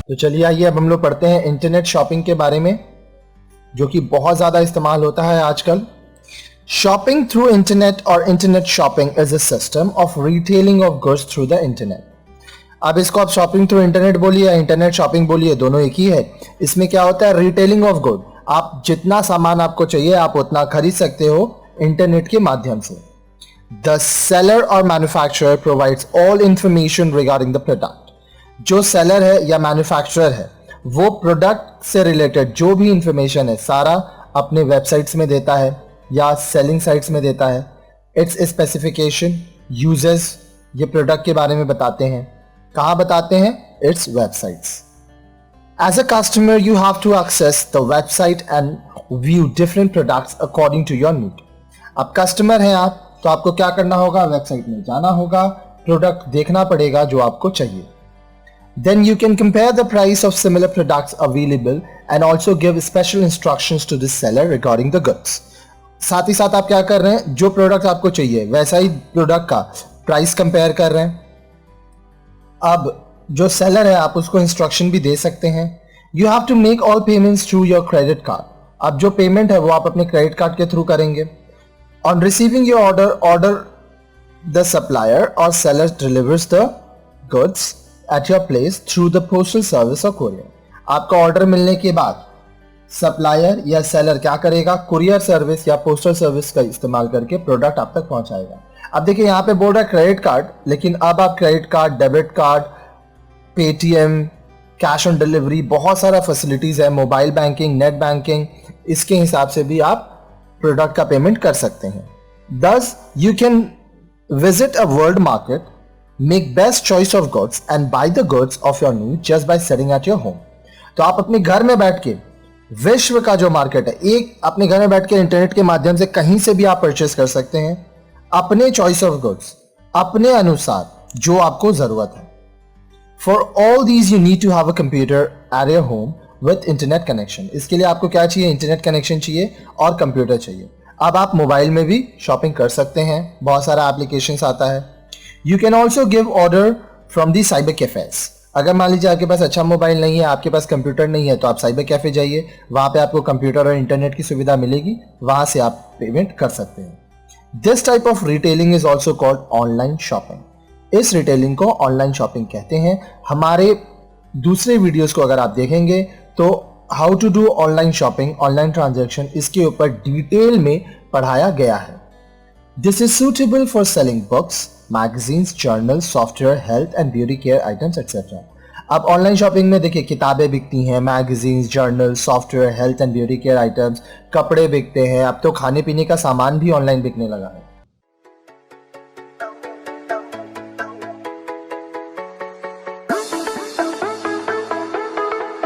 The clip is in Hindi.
तो चलिए आइए अब हम लोग पढ़ते हैं इंटरनेट शॉपिंग के बारे में, जो कि बहुत ज़्यादा इस्तेमाल होता है आजकल। शॉपिंग थ्रू इंटरनेट और internet shopping is a system of retailing of goods through the internet. अब इसको आप शॉपिंग थ्रू इंटरनेट बोलिए या इंटरनेट शॉपिंग बोलिए, दोनों एक ही है। इसमें क्या होता है, रिटेलिंग ऑफ गुड। आप जितना सामान आपको चाहिए आप उतना खरीद सकते हो इंटरनेट के माध्यम से। द सेलर और manufacturer provides all information regarding the product. जो सेलर है या मैन्युफैक्चरर है वो प्रोडक्ट से रिलेटेड जो भी इंफॉर्मेशन है सारा अपने वेबसाइट्स में देता है या सेलिंग साइट्स में देता है। इट्स स्पेसिफिकेशन, यूजेस, ये प्रोडक्ट के बारे में बताते हैं। कहाँ बताते हैं? Its websites. As a customer you have to access the website and view different products according to your need. अब कस्टमर हैं आप, तो आपको क्या करना होगा? वेबसाइट में जाना होगा, प्रोडक्ट देखना पड़ेगा जो आपको चाहिए। Then you can compare the price of similar products available and also give special instructions to the seller regarding the goods. साथ ही साथ आप क्या कर रहे हैं, जो प्रोडक्ट आपको चाहिए वैसा ही प्रोडक्ट का प्राइस कंपेयर कर रहे हैं। अब जो सेलर है आप उसको इंस्ट्रक्शन भी दे सकते हैं। You have to make all payments through your credit card. अब जो पेमेंट है वो आप अपने क्रेडिट कार्ड के थ्रू करेंगे। On receiving your order the supplier और seller delivers the goods at your place through the postal service or courier। आपका ऑर्डर मिलने के बाद सप्लायर या सेलर क्या करेगा? कुरियर सर्विस या पोस्टल सर्विस का इस्तेमाल करके प्रोडक्ट आप तक पहुंचाएगा। अब देखिए यहाँ पे बोल रहा है क्रेडिट कार्ड, लेकिन अब आप credit card, debit card, Paytm, cash on delivery, बहुत सारा फैसिलिटीज है, मोबाइल बैंकिंग, नेट बैंकिंग, इसके हिसाब से भी आप प्रोडक्ट का पेमेंट कर सकते हैं। Thus you can visit a world market, make best choice of goods and buy the goods of your need just by sitting at your home। तो आप अपने घर में बैठ के विश्व का जो मार्केट है, एक अपने घर में बैठ के इंटरनेट के माध्यम से कहीं से भी आप परचेस कर सकते हैं अपने चॉइस ऑफ गुड्स, अपने अनुसार जो आपको जरूरत है। For all these you need to have a computer at your home with internet connection. इसके लिए आपको क्या चाहिए? इंटरनेट कनेक्शन चाहिए और कंप्यूटर चाहिए। अब आप मोबाइल में भी शॉपिंग कर सकते हैं, बहुत सारा एप्लीकेशंस आता है। You can also give order from the cyber cafes। अगर मान लीजिए आपके पास अच्छा मोबाइल नहीं है, आपके पास कंप्यूटर नहीं है, तो आप साइबर कैफे जाइए, वहां पे आपको कंप्यूटर और इंटरनेट की सुविधा मिलेगी, वहां से आप पेमेंट कर सकते हैं। This type of retailing is also called online shopping. इस रिटेलिंग को ऑनलाइन शॉपिंग कहते हैं। हमारे दूसरे वीडियोस को अगर आप देखेंगे तो how to do online shopping, online transaction, इसके ऊपर डिटेल में पढ़ाया गया है। This is suitable for selling books, magazines, journal, software, health and beauty care items etcetera. अब ऑनलाइन शॉपिंग में देखिए किताबें बिकती हैं, magazines, journal, software, health and beauty care items, कपड़े बिकते हैं, अब तो खाने पीने का सामान भी ऑनलाइन बिकने लगा है।